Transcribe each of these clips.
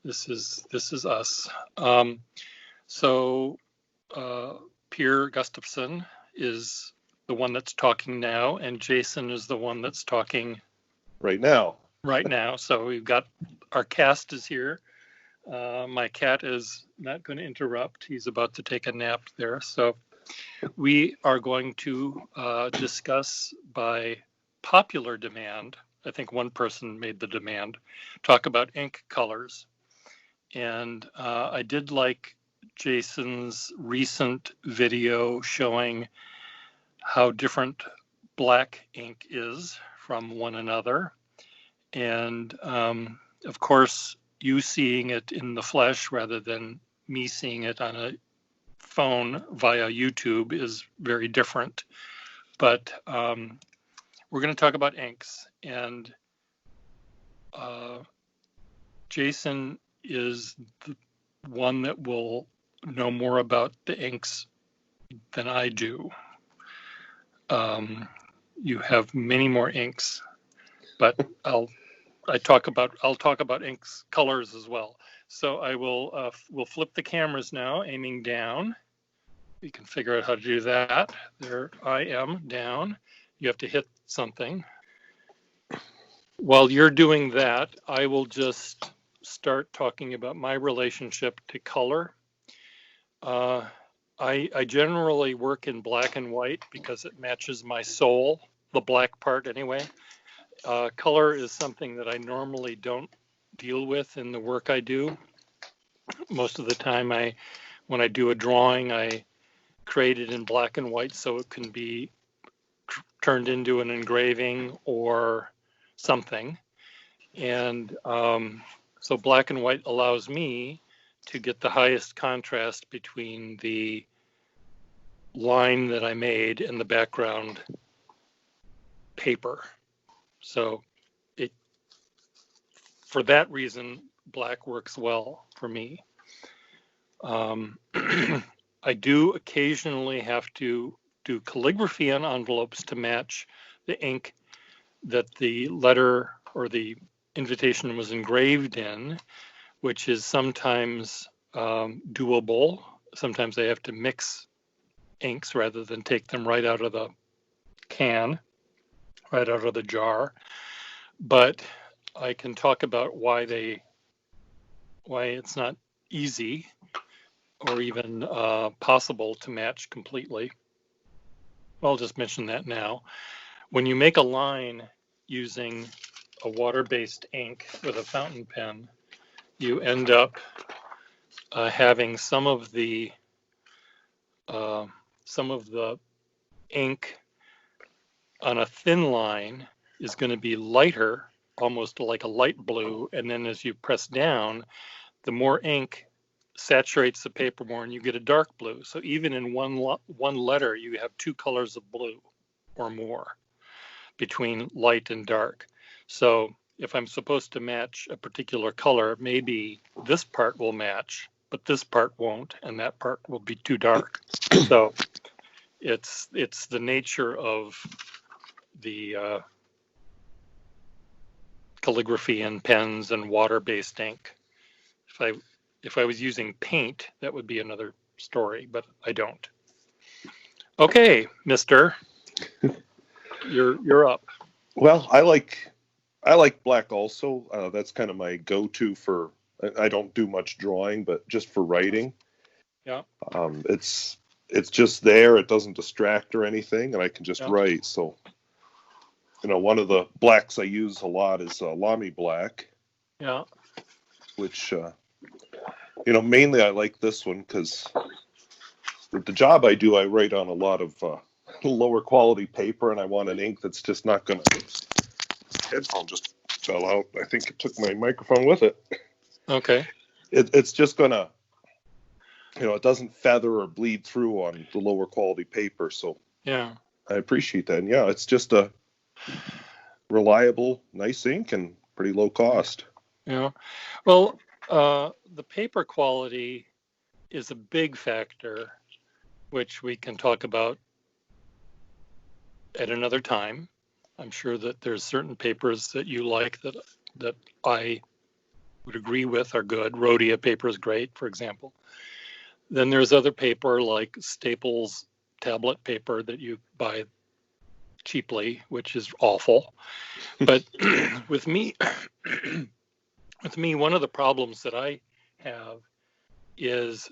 This is us. So Pier Gustafson is the one that's talking now, and Jason is the one that's talking right now. So we've got our cast is here. My cat is not going to interrupt. He's about to take a nap there. So we are going to discuss by popular demand. I think one person made the demand, talk about ink colors. And I did like Jason's recent video showing how different black ink is from one another. And of course, you seeing it in the flesh rather than me seeing it on a phone via YouTube is very different. But we're going to talk about inks. And Jason is the one that will know more about the inks than I do. You have many more inks, but I'll talk about inks colors as well. So I will we'll flip the cameras now, aiming down. We can figure out how to do that. There I am down. You have to hit something. While you're doing that, I will just start talking about my relationship to color. I generally work in black and white because it matches my soul, the black part anyway. Color is something that I normally don't deal with in the work I do. Most of the time, when I do a drawing, I create it in black and white so it can be turned into an engraving or something. And so black and white allows me to get the highest contrast between the line that I made and the background paper. So for that reason, black works well for me. I do occasionally have to do calligraphy on envelopes to match the ink that the letter or the invitation was engraved in, which is sometimes doable. Sometimes I have to mix inks rather than take them right out of the can, right out of the jar. But I can talk about why it's not easy or even possible to match completely. I'll just mention that now. When you make a line using a water-based ink with a fountain pen, you end up having some of the ink on a thin line is going to be lighter, almost like a light blue, and then as you press down, the more ink saturates the paper more and you get a dark blue. So even in one letter, you have two colors of blue or more between light and dark. So if I'm supposed to match a particular color, maybe this part will match, but this part won't, and that part will be too dark. So it's the nature of the calligraphy and pens and water-based ink. If I was using paint, that would be another story, but I don't. Okay, mister, you're up. Well, I like black also. That's kind of my go-to for. I don't do much drawing, but just for writing. Yeah. It's just there. It doesn't distract or anything, and I can just write. So, one of the blacks I use a lot is Lamy black. Yeah. Which, mainly I like this one because with the job I do, I write on a lot of lower quality paper, and I want an ink that's just not going to. Headphone just fell out. I think it took my microphone with it. Okay. It's just going to, it doesn't feather or bleed through on the lower quality paper. So yeah, I appreciate that. And yeah, it's just a reliable, nice ink and pretty low cost. Yeah. Well, the paper quality is a big factor, which we can talk about at another time. I'm sure that there's certain papers that you like that I would agree with are good. Rhodia paper is great, for example. Then there's other paper like Staples tablet paper that you buy cheaply, which is awful. But with me, one of the problems that I have is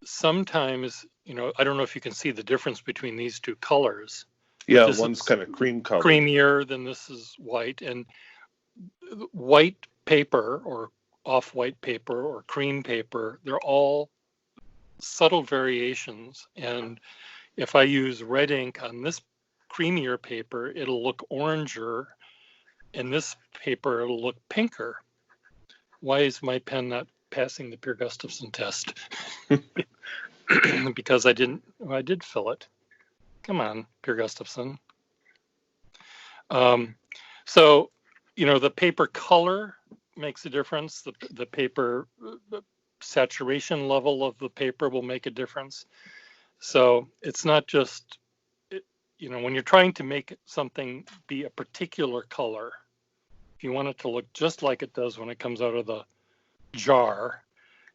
sometimes, I don't know if you can see the difference between these two colors. Yeah, one's kind of cream color. Creamier than this is white. And white paper or off-white paper or cream paper, they're all subtle variations. And if I use red ink on this creamier paper, it'll look oranger. And this paper, it'll look pinker. Why is my pen not passing the Pier Gustafson test? Because I did fill it. Come on, Pier Gustafson. So, the paper color makes a difference. The paper saturation level of the paper will make a difference. So it's not just, when you're trying to make something be a particular color, if you want it to look just like it does when it comes out of the jar,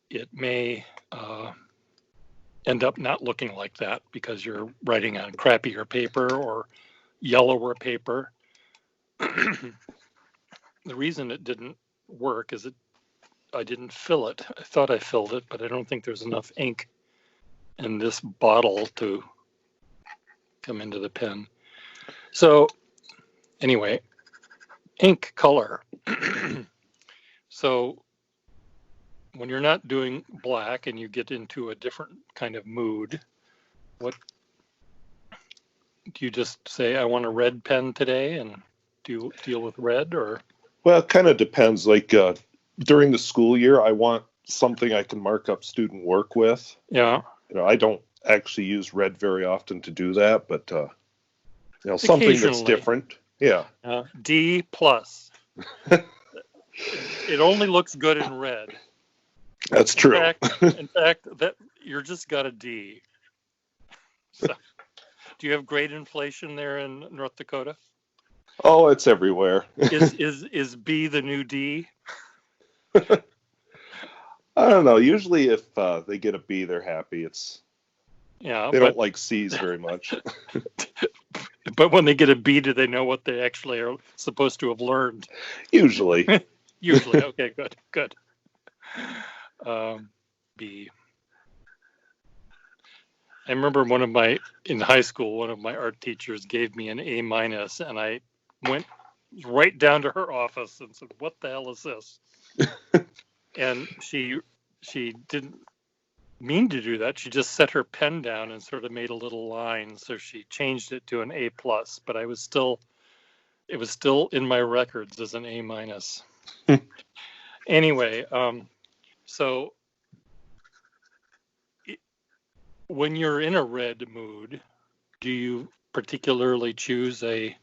it may end up not looking like that because you're writing on crappier paper or yellower paper. The reason it didn't work is I didn't fill it. I thought I filled it, but I don't think there's enough ink in this bottle to come into the pen. So anyway, ink color. So when you're not doing black and you get into a different kind of mood, what do you just say, I want a red pen today, and do you deal with red? Or? Well, it kind of depends. Like during the school year, I want something I can mark up student work with. Yeah. I don't actually use red very often to do that, but something that's different. Yeah. D plus. It only looks good in red. That's true. In fact, that you're just got a D. So, do you have grade inflation there in North Dakota? Oh, it's everywhere. Is B the new D? I don't know. Usually, if they get a B, they're happy. They don't like C's very much. But when they get a B, do they know what they actually are supposed to have learned? Usually. Usually. Okay, good. B. I remember in high school, one of my art teachers gave me an A-, and I went right down to her office and said, "What the hell is this?" And she didn't mean to do that. She just set her pen down and sort of made a little line. So she changed it to an A+, but it was still in my records as an A-. Anyway, so when you're in a red mood, do you particularly choose a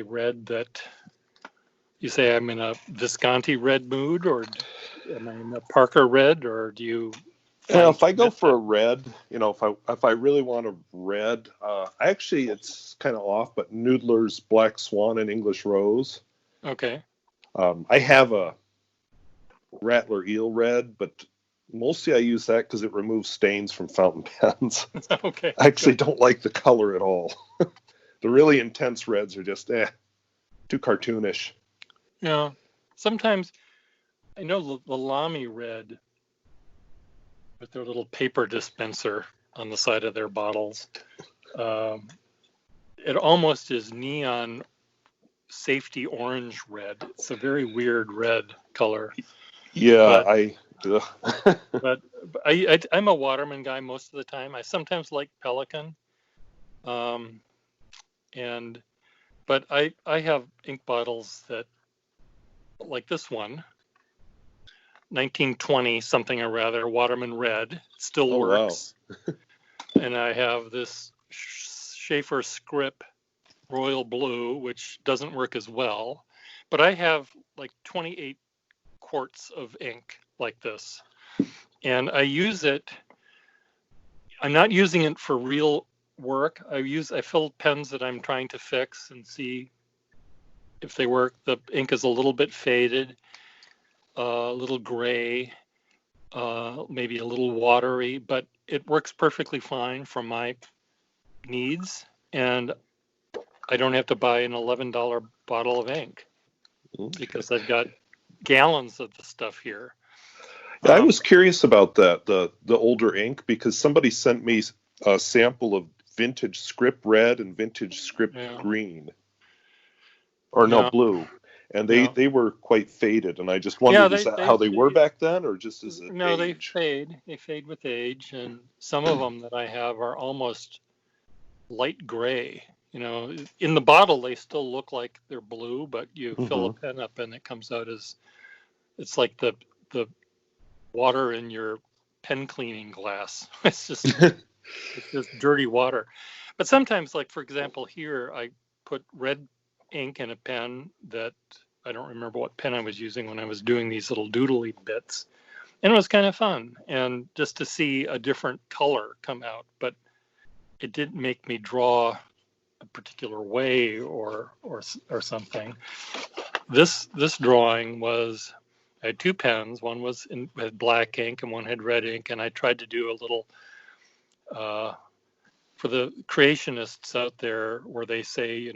red that you say, I'm in a Visconti red mood, or am I in a Parker red, or do you? If I go for a red, if I really want a red, actually it's kind of off, but Noodler's Black Swan and English Rose. Okay. I have a Rattler Eel Red, but mostly I use that because it removes stains from fountain pens. Okay. I actually don't like the color at all. The really intense reds are just too cartoonish. Yeah. Sometimes I know the Lamy red with their little paper dispenser on the side of their bottles. It almost is neon safety orange red. It's a very weird red color. Yeah, but I'm a Waterman guy most of the time. I sometimes like Pelikan, but I have ink bottles that, like this one, 1920 something or rather, Waterman red, still works. Wow. And I have this Schaefer Script Royal Blue, which doesn't work as well. But I have like 28 quarts of ink like this. And I use it. I'm not using it for real work. I fill pens that I'm trying to fix and see if they work. The ink is a little bit faded. a little gray, maybe a little watery, but it works perfectly fine for my needs, and I don't have to buy an $11 bottle of ink because I've got gallons of the stuff here. Yeah, I was curious about that, the older ink, because somebody sent me a sample of vintage script red and vintage script green, or no, blue, and they were quite faded, and I just wondered, is that how they were back then, or just as it No, age? they fade with age, and some of them that I have are almost light gray. In the bottle they still look like they're blue, but you fill a pen up and it comes out as, it's like the water in your pen cleaning glass. It's just dirty water. But sometimes, like for example here, I put red ink in a pen that I don't remember what pen I was using when I was doing these little doodly bits, and it was kind of fun, and just to see a different color come out. But it didn't make me draw a particular way or something. This drawing was, I had two pens. One was had black ink and one had red ink, and I tried to do a little for the creationists out there where they say,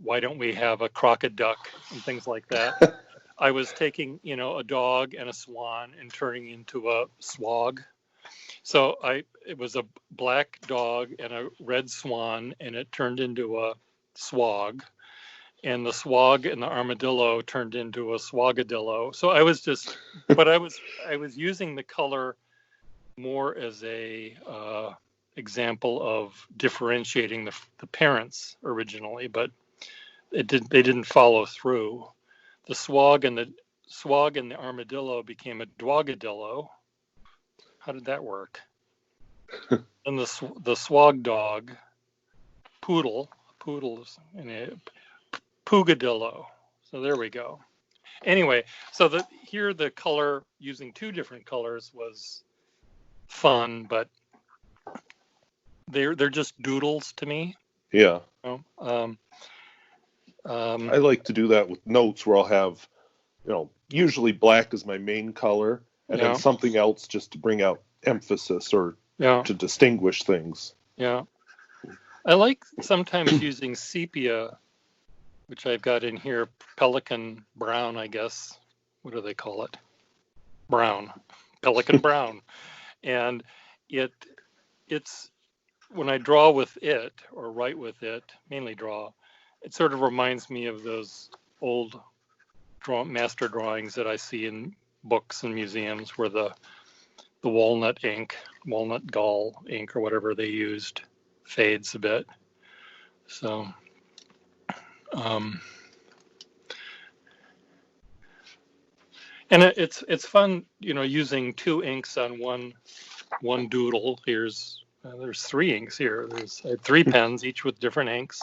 why don't we have a crocoduck and things like that. I was taking, a dog and a swan and turning into a swag. So it was a black dog and a red swan, and it turned into a swag. And the swag and the armadillo turned into a swagadillo. So I was just, but I was using the color more as a example of differentiating the parents originally, but they didn't follow through. The swag and the armadillo became a dwagadillo. How did that work? And the swag dog, poodles, and a poogadillo. So there we go. Anyway, so here the color, using two different colors, was fun, but they're just doodles to me. Yeah. I like to do that with notes where I'll have, usually black is my main color, and then something else just to bring out emphasis or to distinguish things. Yeah. I like sometimes using sepia, which I've got in here, pelican brown, I guess. What do they call it? Brown. Pelican brown. And it's when I draw with it or write with it, mainly draw, it sort of reminds me of those old master drawings that I see in books and museums where the walnut gall ink or whatever they used fades a bit. So and it's fun, using two inks on one doodle. There's three inks here. I had three pens, each with different inks,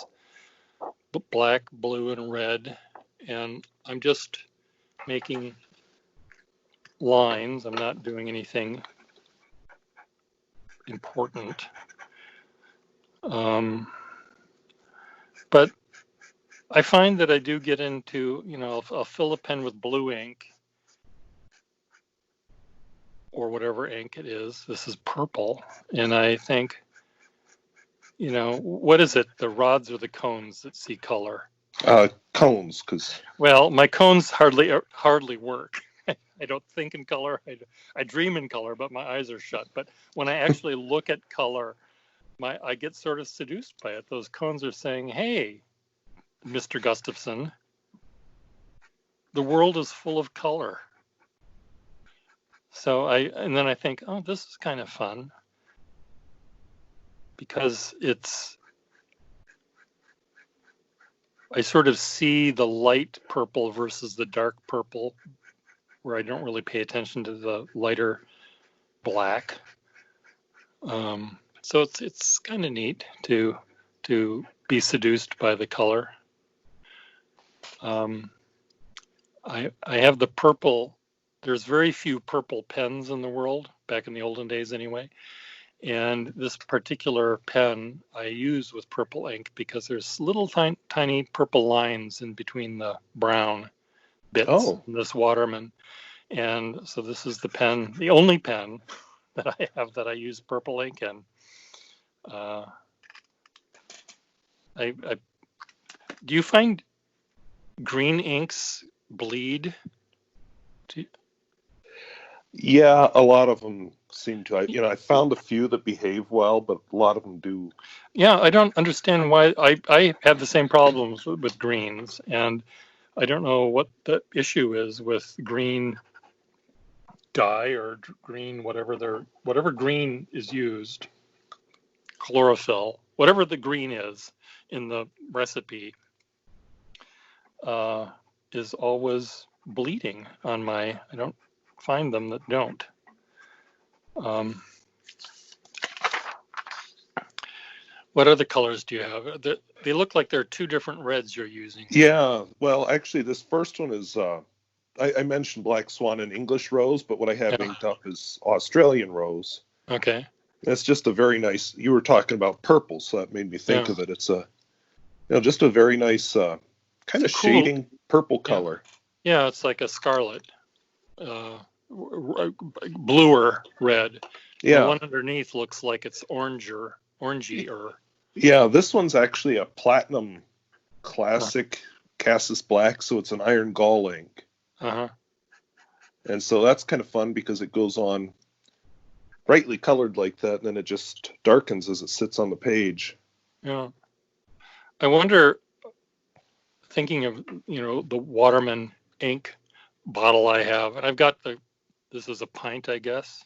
black, blue, and red. And I'm just making lines. I'm not doing anything important. But I find that I do get into, I'll fill a pen with blue ink or whatever ink it is. This is purple. And I think, what is it? The rods or the cones that see color? Cones, because. Well, my cones hardly work. I don't think in color. I dream in color, but my eyes are shut. But when I actually look at color, I get sort of seduced by it. Those cones are saying, "Hey, Mr. Gustafson, the world is full of color." So and then I think, oh, this is kind of fun because I sort of see the light purple versus the dark purple, where I don't really pay attention to the lighter black. So it's kind of neat to be seduced by the color. I have the purple. There's very few purple pens in the world, back in the olden days anyway. And this particular pen I use with purple ink because there's little tiny purple lines in between the brown bits in this Waterman. And so this is the pen, the only pen that I have that I use purple ink in. Do you find green inks bleed? Yeah, a lot of them seem to. I found a few that behave well, but a lot of them do. Yeah, I don't understand why. I have the same problems with greens, and I don't know what the issue is with green dye or green whatever green is used, chlorophyll, whatever the green is in the recipe, is always bleeding on my. I don't find them that don't. What other colors do you have? They look like they're two different reds you're using. Yeah, well, actually, this first one is. I mentioned Black Swan and English Rose, but what I have Yeah. inked up is Australian Rose. Okay. It's just a very nice. You were talking about purple, so that made me think Yeah. of it. It's just a very nice kind of Cool. shading purple Yeah. color. Yeah, it's like a scarlet, bluer red. Yeah. The one underneath looks like it's orangey or. Yeah, this one's actually a platinum classic Cassis black, so it's an iron gall ink. Uh-huh. And so that's kind of fun because it goes on brightly colored like that, and then it just darkens as it sits on the page. Yeah. I wonder, thinking of, the Waterman ink bottle I have, and I've got this is a pint, I guess.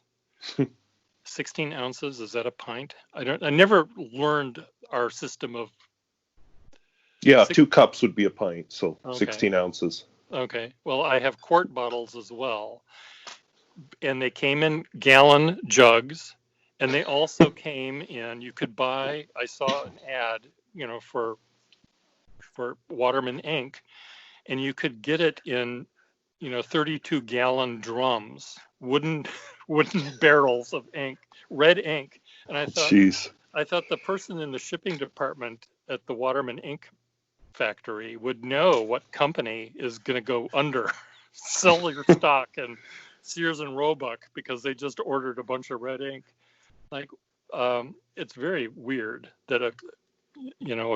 16 ounces, is that a pint? I never learned our system of. Yeah, 2 cups would be a pint, so Okay. 16 ounces. Okay. Well, I have quart bottles as well. And they came in gallon jugs. And they also came in, you could buy, I saw an ad, for Waterman ink. And you could get it in, 32-gallon drums, wooden barrels of ink, red ink. And I thought, Jeez. I thought the person in the shipping department at the Waterman ink factory would know what company is going to go under, sell your stock, and Sears and Roebuck because they just ordered a bunch of red ink. Like, it's very weird that a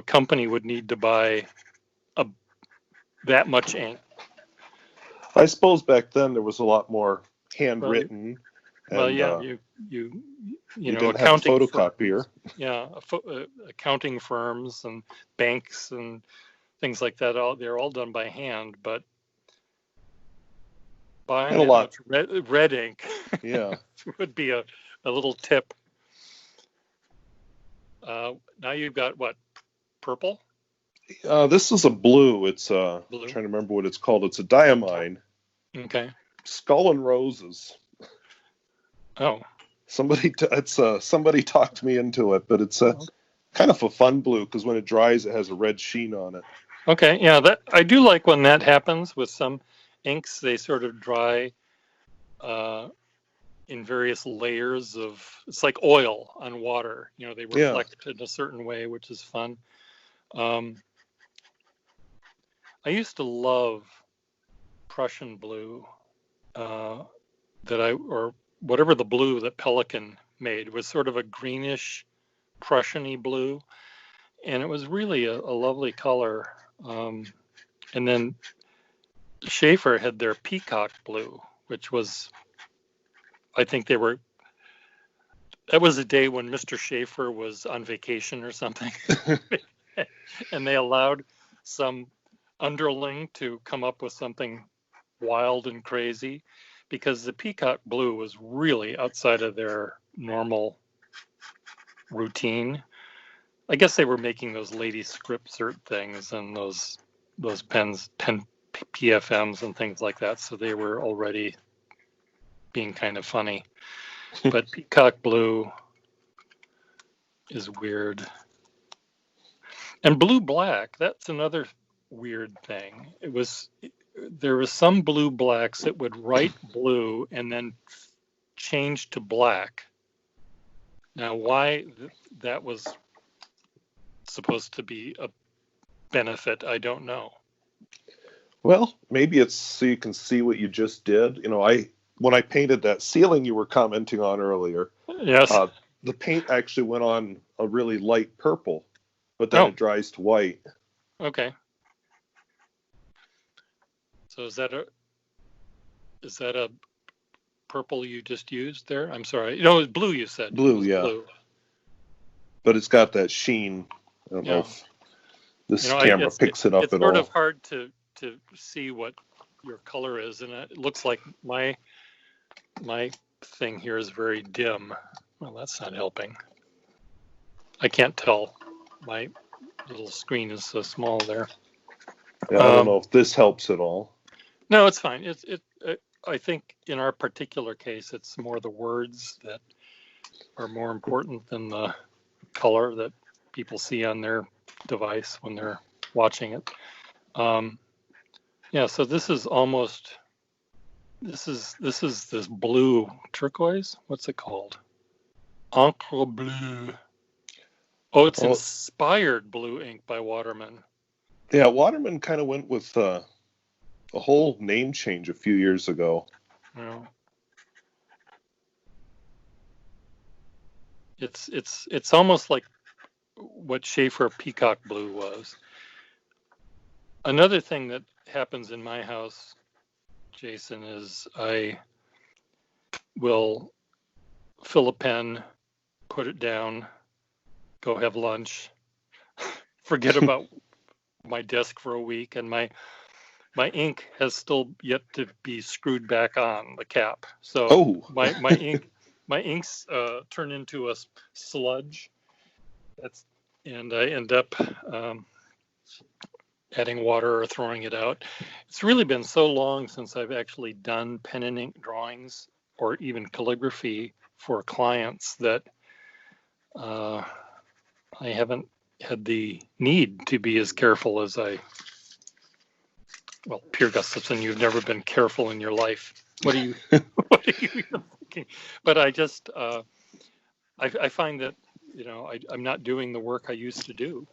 company would need to buy that much ink. I suppose back then there was a lot more handwritten. Well, yeah, you know, didn't have a Firms, photocopier. yeah, accounting firms and banks and things like that. They're all done by hand, but buying that much red ink, yeah, would be a little tip. Now you've got what? Purple? This is a blue. It's blue? I'm trying to remember what it's called. It's a diamine. Okay. Skull and Roses. Oh. Somebody talked me into it, but it's kind of a fun blue because when it dries, it has a red sheen on it. Okay, yeah, that I do like when that happens with some inks. They sort of dry in various layers of. It's like oil on water. They reflect in a certain way, which is fun. I used to love Prussian blue, or whatever the blue that Pelikan made was sort of a greenish Prussian-y blue, and it was really a lovely color. And then Schaefer had their Peacock Blue, which was, I think that was a day when Mr. Schaefer was on vacation or something, and they allowed some underling to come up with something wild and crazy, because the Peacock Blue was really outside of their normal routine. I guess they were making those lady script cert things and those pen PFMs and things like that, so they were already being kind of funny. But Peacock Blue is weird. And blue black, that's another weird thing. There was some blue blacks that would write blue and then change to black. Now, why that was supposed to be a benefit, I don't know. Well, maybe it's so you can see what you just did. When I painted that ceiling you were commenting on earlier, Yes. uh, the paint actually went on a really light purple, but then Oh, it dries to white. okay. So is that a purple you just used there? I'm sorry. No, it's blue you said. It Blue, was yeah, blue. but it's got that sheen. I don't know Yeah. if this camera picks it up It's at sort of all. hard to see what your color is, and it looks like my thing here is very dim. Well, that's not helping. I can't tell. My little screen is so small there. Yeah, I don't Um, know if this helps at all. no, it's fine. I think in our particular case, it's more the words that are more important than the color that people see on their device when they're watching it. Um, yeah, so this is this blue turquoise. What's it called? Encre bleu. Oh, it's Oh, inspired blue ink by Waterman. yeah, Waterman kind of went with a whole name change a few years ago. You know, it's almost like what Schaefer Peacock Blue was. Another thing that happens in my house, Jason, is I will fill a pen, put it down, go have lunch, forget about my desk for a week, and my ink has still yet to be screwed back on the cap. So Oh, my inks turn into a sludge. That's and I end up adding water or throwing it out. It's really been so long since I've actually done pen and ink drawings or even calligraphy for clients that uh, I haven't had the need to be as careful as well, Pier Gustafson, you've never been careful in your life. What are you, what are you even thinking? But I find that, I'm not doing the work I used to do.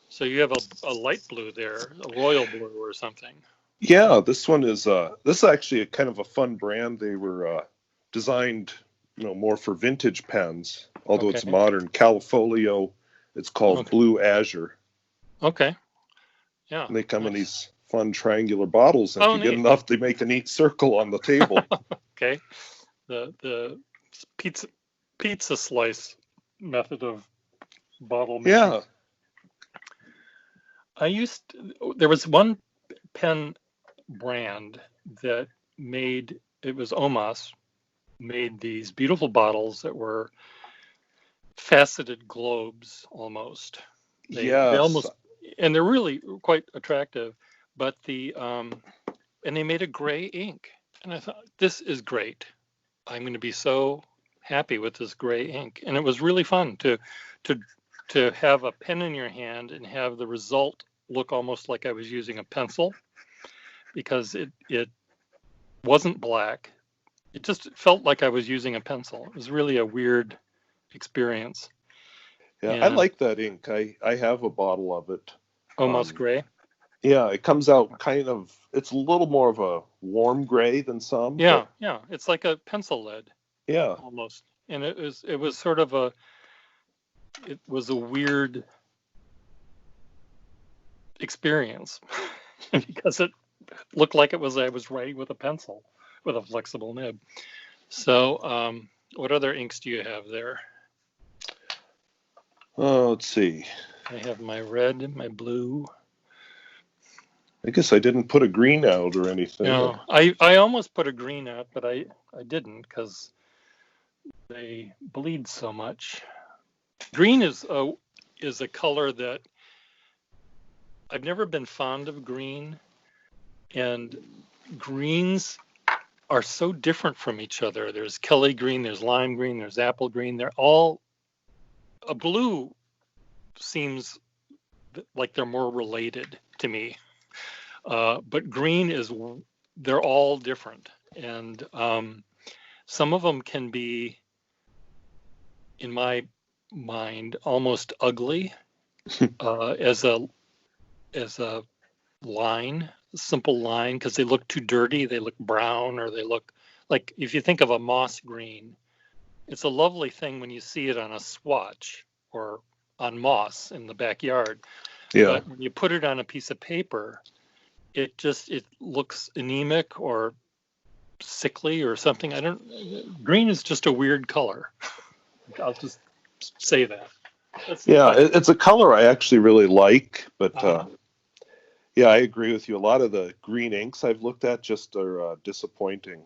So you have a light blue there, a royal blue or something. yeah, this is actually a kind of a fun brand. They were designed, more for vintage pens, although it's Okay. modern. Califolio, it's called Okay. Blue Azure. Okay. Yeah. And they come in Nice. these fun triangular bottles, and if Oh, you get neat. enough, they make a neat circle on the table. Okay. The pizza slice method of bottle making. Yeah, There was one pen brand that it was Omas, made these beautiful bottles that were faceted globes almost. They yes, almost, and they're really quite attractive, but and they made a gray ink. And I thought, this is great. I'm going to be so happy with this gray ink. And it was really fun to to have a pen in your hand and have the result look almost like I was using a pencil, because it wasn't black. It just felt like I was using a pencil. It was really a weird experience. yeah, I And like that ink. I have a bottle of it. almost Um, gray. yeah, it comes out kind of. It's a little more of a warm gray than some, but Yeah. It's like a pencil lead yeah, almost. And it was sort of it was a weird experience because it looked like I was writing with a pencil with a flexible nib. So, what other inks do you have there? let's see. I have my red, my blue. I guess I didn't put a green out or anything. No, I almost put a green out, but I didn't because they bleed so much. Green is a color that I've never been fond of green, and greens are so different from each other. There's Kelly green, there's lime green, there's apple green. They're all a blue seems like they're more related to me. But green they're all different. And some of them can be, in my mind, almost ugly as a line. simple line because they look too dirty. They look brown, or they look like, if you think of a moss green, it's a lovely thing when you see it on a swatch or on moss in the backyard. Yeah. But when you put it on a piece of paper, it looks anemic or sickly or something. Green is just a weird color. I'll just say that. Yeah, it's a color I actually really like, but yeah, I agree with you. A lot of the green inks I've looked at just are disappointing.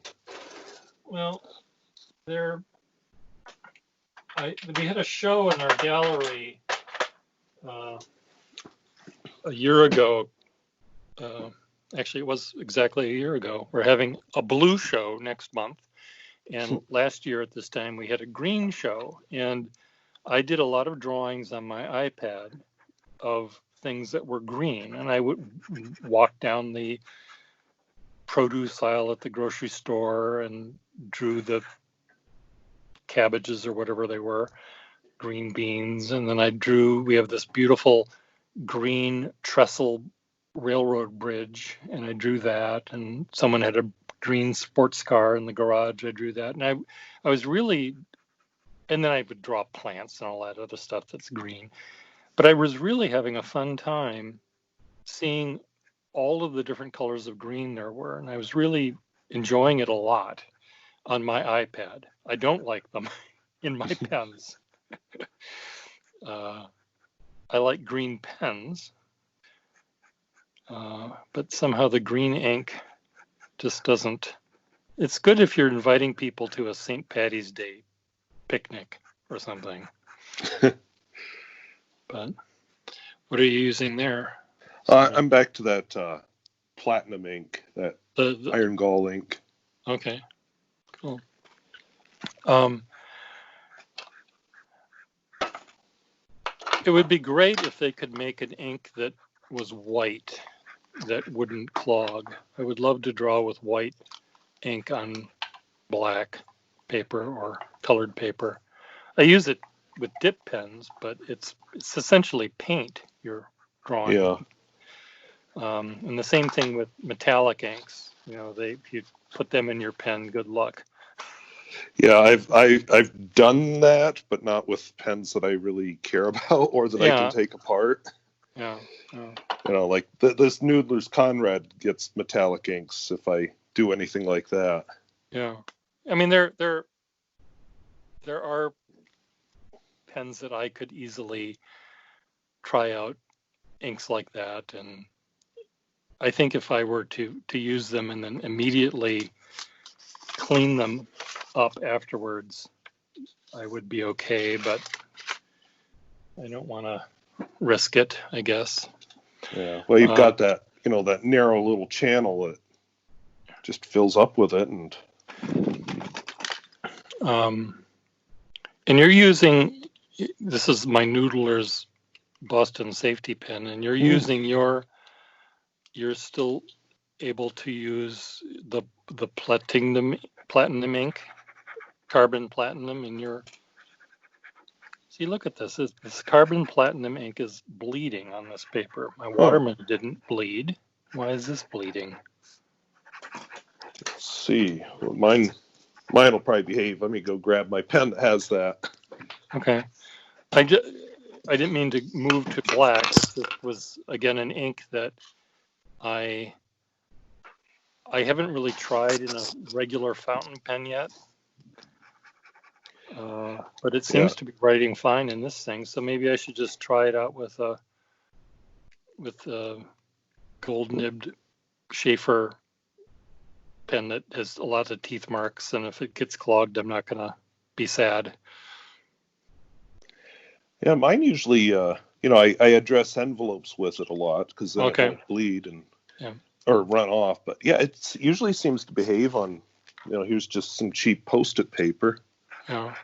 Well, we had a show in our gallery a year ago. Actually, it was exactly a year ago. We're having a blue show next month. And last year at this time, we had a green show. And I did a lot of drawings on my iPad of things that were green. And I would walk down the produce aisle at the grocery store and drew the cabbages or whatever they were, green beans. And then we have this beautiful green trestle railroad bridge, and I drew that. And someone had a green sports car in the garage. I drew that. And I was really, and then I would draw plants and all that other stuff that's green. But I was really having a fun time seeing all of the different colors of green there were. And I was really enjoying it a lot on my iPad. I don't like them in my pens. I like green pens, but somehow the green ink just doesn't. It's good if you're inviting people to a St. Patty's Day picnic or something. But what are you using there? I'm back to that platinum ink, that the iron gall ink. Okay, cool. It would be great if they could make an ink that was white, that wouldn't clog. I would love to draw with white ink on black paper or colored paper. I use it with dip pens, but it's essentially paint you're drawing. Yeah. And the same thing with metallic inks. If you put them in your pen, good luck. Yeah, I've done that, but not with pens that I really care about or that I can take apart. Yeah. Like this Noodler's Conrad gets metallic inks if I do anything like that. Yeah. I mean, there are pens that I could easily try out inks like that, and I think if I were to use them and then immediately clean them up afterwards, I would be okay, but I don't want to risk it, I guess. Yeah. Well, you've got that, that narrow little channel that just fills up with it, and you're using, this is my Noodler's Boston safety pen, and you're using you're still able to use the platinum ink, carbon platinum in your. See, look at this. This carbon platinum ink is bleeding on this paper. My Waterman didn't bleed. Why is this bleeding? Let's see. Well, mine will probably behave. Let me go grab my pen that has that. Okay. I didn't mean to move to black. This was, again, an ink that I haven't really tried in a regular fountain pen yet. But it seems to be writing fine in this thing, so maybe I should just try it out with a gold nibbed Schaefer pen that has a lot of teeth marks, and if it gets clogged, I'm not gonna be sad. Yeah, mine usually, I address envelopes with it a lot because then it won't bleed or run off. But yeah, it usually seems to behave on, here's just some cheap Post-it paper. Yeah.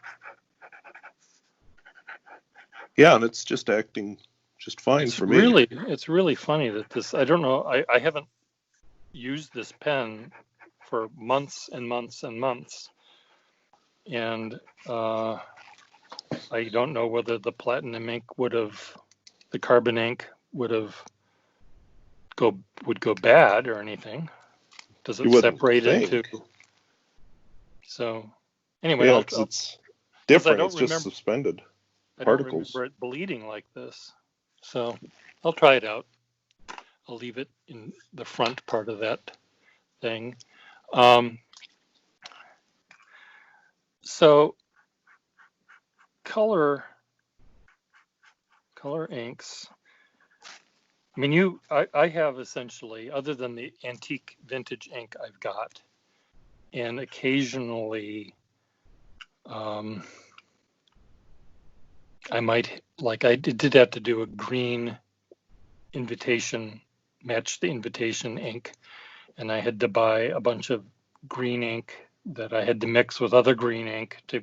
Yeah, and it's just acting just fine for me. It's really funny that this, I don't know, I haven't used this pen for months and months and months. And I don't know whether the platinum ink the carbon ink would have would go bad or anything. Does You it wouldn't separate think. into? So anyway, Yeah, because it's different. It's just suspended I don't particles. remember it bleeding like this. So I'll try it out. I'll leave it in the front part of that thing. So color inks. I mean, I have essentially, other than the antique vintage ink I've got, and occasionally I might, like I did have to do a green invitation, match the invitation ink, and I had to buy a bunch of green ink that I had to mix with other green ink to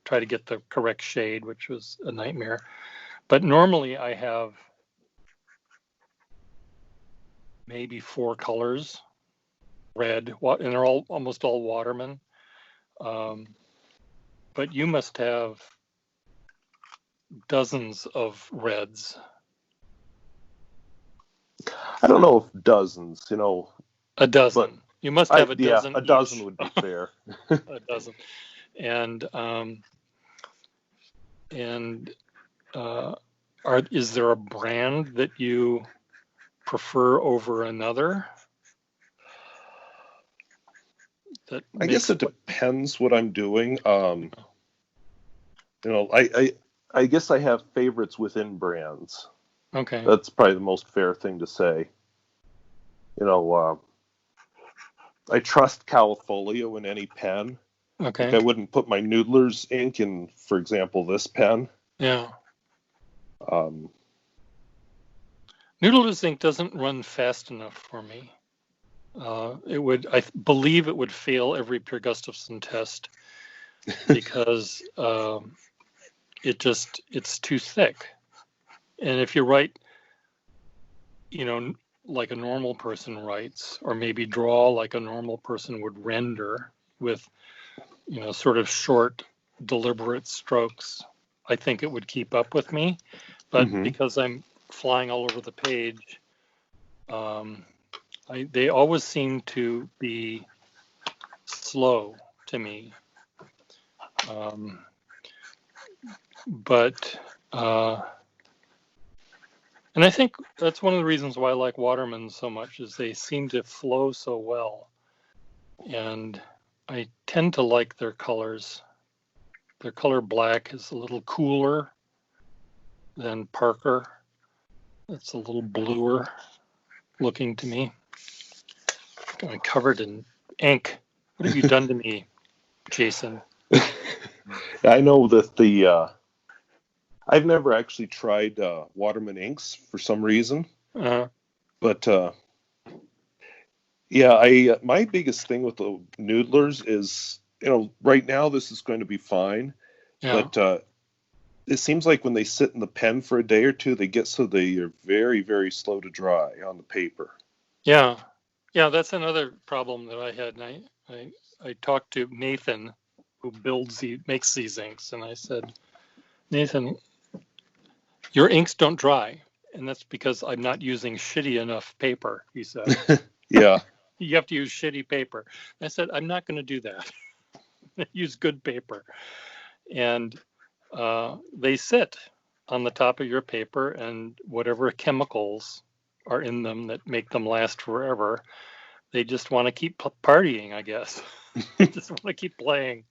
try to get the correct shade, which was a nightmare. But normally I have maybe 4 colors, red, and they're almost all Waterman. But you must have dozens of reds. I don't know if dozens, A dozen. You must have a dozen. Yeah, a dozen would be fair. A dozen. And is there a brand that you prefer over another? I guess it depends what I'm doing. I guess I have favorites within brands. Okay. That's probably the most fair thing to say. I trust Califolio in any pen. Okay. Like I wouldn't put my Noodler's ink in, for example, this pen. Yeah. Noodler's ink doesn't run fast enough for me. I believe it would fail every Pier Gustafson test because it's too thick. And if you write, like a normal person writes, or maybe draw like a normal person would render with, sort of short, deliberate strokes, I think it would keep up with me. But because I'm flying all over the page, they always seem to be slow to me. And I think that's one of the reasons why I like Waterman so much, is they seem to flow so well. And I tend to like their colors. Their color black is a little cooler than Parker. It's a little bluer looking to me. I'm covered in ink. What have you done to me, Jason? I know that I've never actually tried Waterman inks for some reason. But yeah, my biggest thing with the Noodlers is, right now this is going to be fine. Yeah. But it seems like when they sit in the pen for a day or two, they get so they are very, very slow to dry on the paper. Yeah. Yeah, that's another problem that I had. And I talked to Nathan, who makes these inks, and I said, Nathan, your inks don't dry, and that's because I'm not using shitty enough paper, he said. Yeah. You have to use shitty paper. I said, I'm not going to do that. Use good paper. And they sit on the top of your paper, and whatever chemicals are in them that make them last forever, they just want to keep partying, I guess. They just want to keep playing.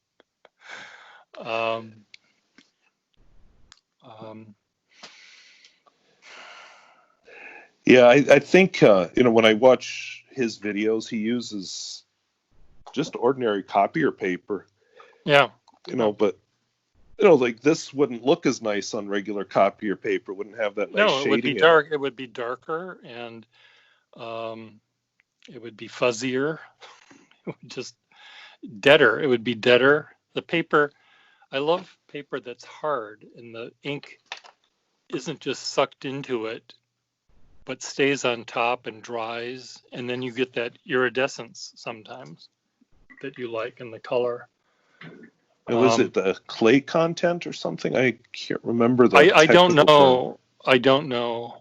Yeah, I think, when I watch his videos, he uses just ordinary copier paper. Yeah. But, like this wouldn't look as nice on regular copier paper. Wouldn't have that nice shading. No, it would be dark. It would be darker, and it would be fuzzier. It would just deader. It would be deader. The paper, I love paper that's hard, and the ink isn't just sucked into it, but stays on top and dries, and then you get that iridescence sometimes that you like in the color. Was it the clay content or something? I can't remember I don't know. Term. I don't know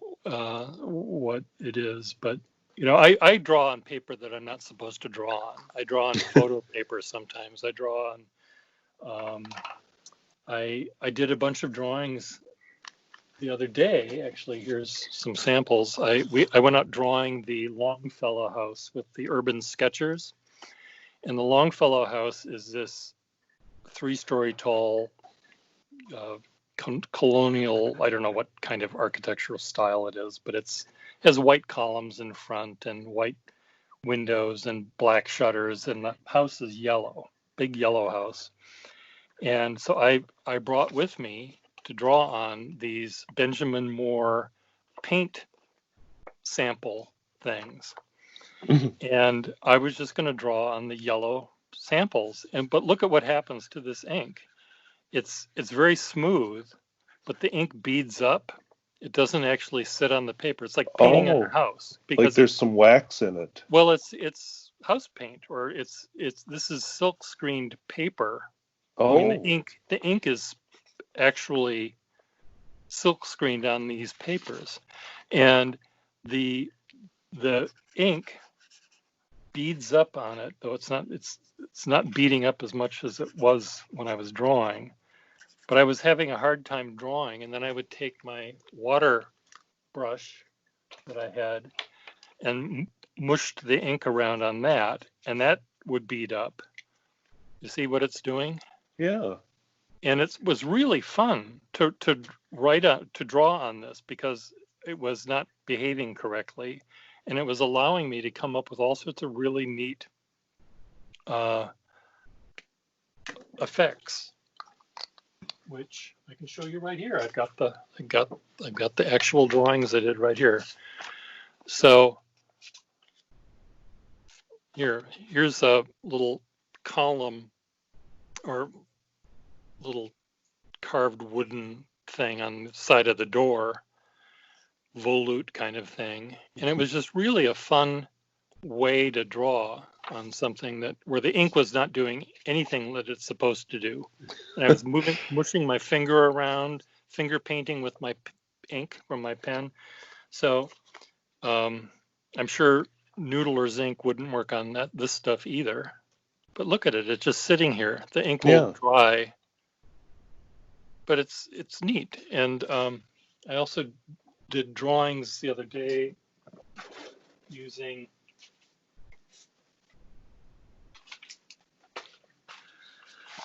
what it is, but I draw on paper that I'm not supposed to draw on. I draw on photo paper sometimes. I draw on. I did a bunch of drawings the other day. Actually, here's some samples. I went out drawing the Longfellow house with the Urban Sketchers, and the Longfellow house is this 3-story tall colonial. I don't know what kind of architectural style it is, but has white columns in front and white windows and black shutters, and the house is yellow, big yellow house. And so I brought with me to draw on these Benjamin Moore paint sample things. And I was just going to draw on the yellow samples. But look at what happens to this ink. It's very smooth, but the ink beads up. It doesn't actually sit on the paper. It's like painting on a house, because like there's some wax in it. Well, it's house paint, or this is silk screened paper. Oh, I mean, the ink is actually silk screened on these papers, and the ink beads up on it, though it's not beading up as much as it was when I was drawing. But I was having a hard time drawing, and then I would take my water brush that I had and mushed the ink around on that, and that would bead up. You see what it's doing? Yeah. And it was really fun to draw on this, because it was not behaving correctly, and it was allowing me to come up with all sorts of really neat effects, which I can show you right here. I've got the actual drawings I did right here. So here's a little column or little carved wooden thing on the side of the door, volute kind of thing. And it was just really a fun way to draw on something where the ink was not doing anything that it's supposed to do. And I was mushing my finger around, finger painting with my ink from my pen. So I'm sure Noodler's ink wouldn't work on this stuff either. But look at it, it's just sitting here. The ink will dry. But it's neat. And I also did drawings the other day using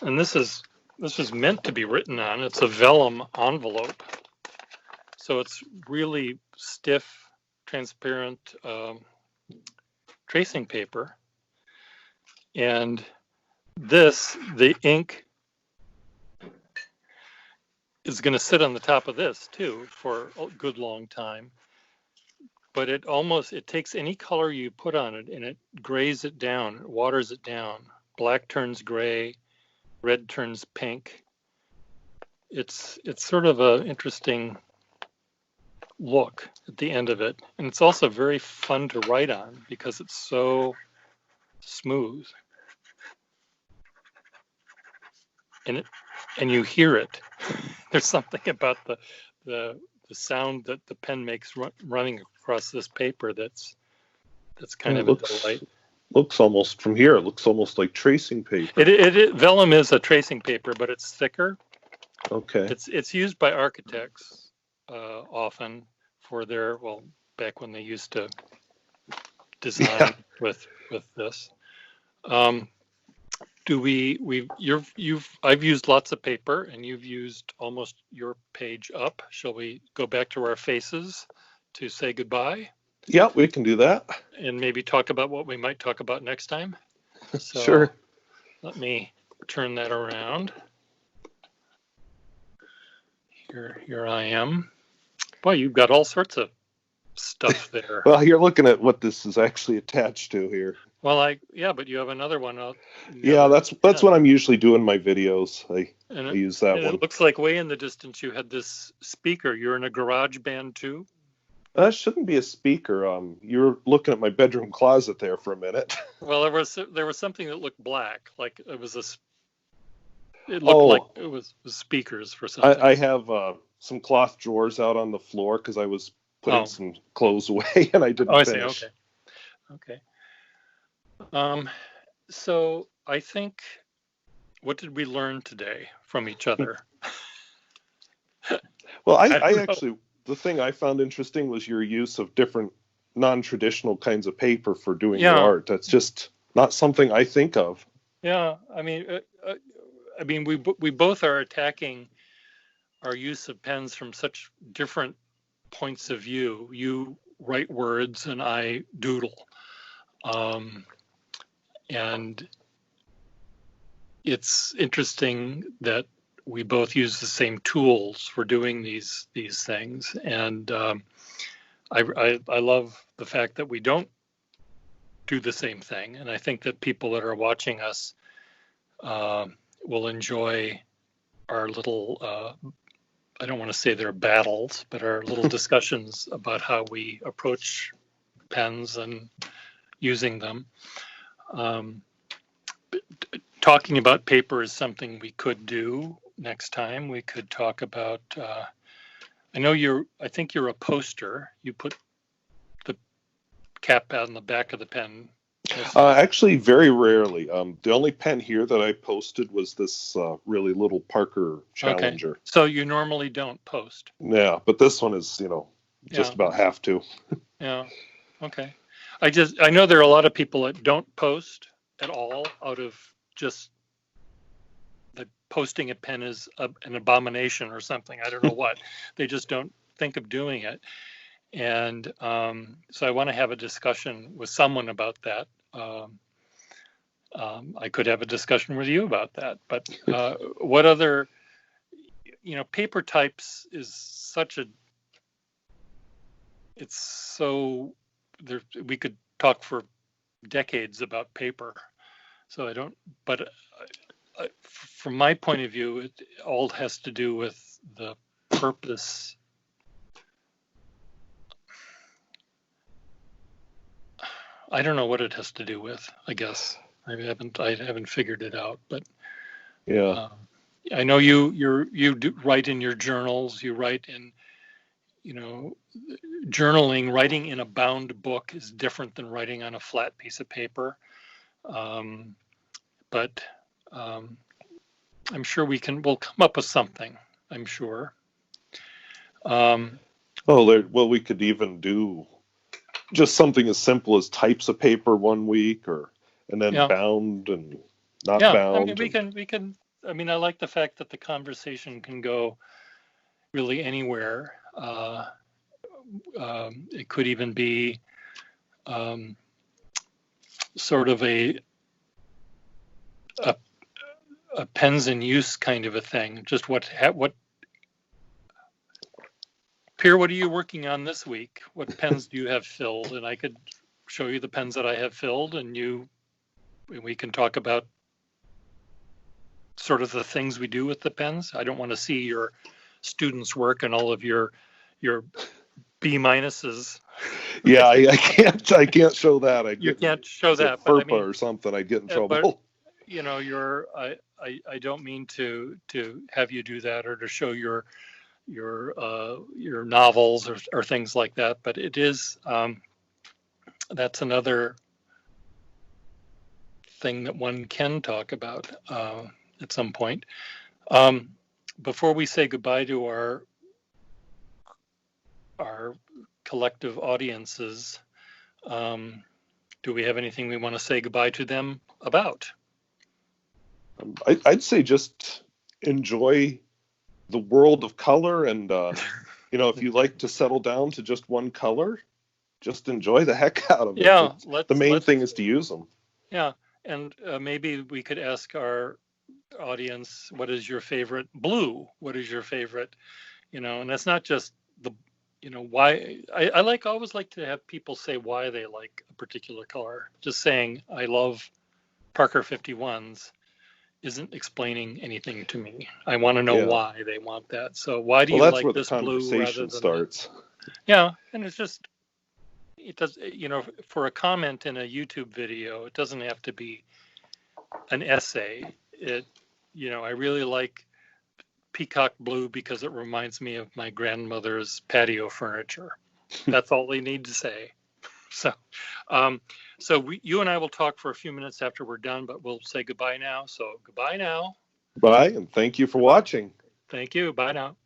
and this was meant to be written on. It's a vellum envelope. So it's really stiff, transparent tracing paper. And the ink is going to sit on the top of this too for a good long time. But it takes any color you put on it and it grays it down, it waters it down. Black turns gray, red turns pink. It's sort of an interesting look at the end of it. And it's also very fun to write on because it's so smooth. And you hear it. There's something about the sound that the pen makes running across this paper that's kind of a delight. Looks almost from here. It looks almost like tracing paper. Vellum is a tracing paper, but it's thicker. Okay. It's used by architects often for back when they used to design with this. I've used lots of paper, and you've used almost your page up. Shall we go back to our faces to say goodbye? Yeah, we can do that. And maybe talk about what we might talk about next time. So sure. Let me turn that around. Here I am. Boy, you've got all sorts of stuff there. Well, you're looking at what this is actually attached to here. Well, but you have another one out. Yeah, that's what I'm usually doing in my videos. I use that one. It looks like way in the distance you had this speaker. You're in a garage band too? That shouldn't be a speaker. You're looking at my bedroom closet there for a minute. Well, there was something that looked black, like it was it looked like it was speakers for something. I have some cloth drawers out on the floor because I was putting some clothes away and I didn't finish. See. Okay. Okay. So I think, what did we learn today from each other? Well, I I don't know. actually, the thing I found interesting was your use of different non-traditional kinds of paper for doing your Yeah, art. That's just not something I think of. yeah. We both are attacking our use of pens from such different points of view. You write words and I doodle. Um, and it's interesting that we both use the same tools for doing these things. And I love the fact that we don't do the same thing. And I think that people that are watching us uh, will enjoy our little, I don't want to say they're battles, but our little discussions about how we approach pens and using them. Um, Talking about paper is something we could do next time. We could talk about, I think you're a poster. You put the cap on the back of the pen. Actually, very rarely. The only pen here that I posted was this really little Parker Okay. Challenger. So you normally don't post. Yeah, but this one is, just Yeah. about have to. Yeah. Okay. I know there are a lot of people that don't post at all out of just the posting a pen is an abomination or something. I don't know what. They just don't think of doing it. And so I want to have a discussion with someone about that. I could have a discussion with you about that. But what other, paper types is such a, it's so, there, we could talk for decades about paper. So I don't, but from my point of view, it all has to do with the purpose. I don't know what it has to do with, I guess. I haven't figured it out, but Yeah. uh, I know you do write in your journals. You write in, you know, journaling. Writing in a bound book is different than writing on a flat piece of paper. Um, but I'm sure we'll come up with something. I'm sure. Um, Oh, well, we could even do just something as simple as types of paper one week, and then yeah, bound and not yeah. I mean, bound, we and can we can. I mean, I like the fact that the conversation can go really anywhere. It could even be um, sort of a a pens in use kind of a thing. Just what Pierre, what are you working on this week? What pens do you have filled? And I could show you the pens that I have filled, and we can talk about sort of the things we do with the pens. I don't want to see your students' work and all of your B minuses. yeah, I can't show that. I You get can't show is it that, but I FERPA mean, or something? I'd get in but trouble. I don't mean to have you do that or to show your novels or things like that, but it is that's another thing that one can talk about at some point. Um, Before we say goodbye to our collective audiences, um, do we have anything we want to say goodbye to them about? I'd say just enjoy the world of color, and if you like to settle down to just one color, just enjoy the heck out of it. Yeah, The main let's thing is to use them. yeah, and maybe we could ask our audience, what is your favorite blue? What is your favorite? And that's not just the, why. I always like to have people say why they like a particular color. Just saying I love Parker 51s isn't explaining anything to me. I want to know Yeah. why they want that. So why do Well, you that's like where the this blue rather conversation than that? starts. Yeah, and it does, for a comment in a YouTube video, it doesn't have to be an essay. I really like Peacock Blue because it reminds me of my grandmother's patio furniture. That's all they need to say. You and I will talk for a few minutes after we're done, but we'll say goodbye now. So goodbye now. Bye, and thank you for watching. Thank you. Bye now.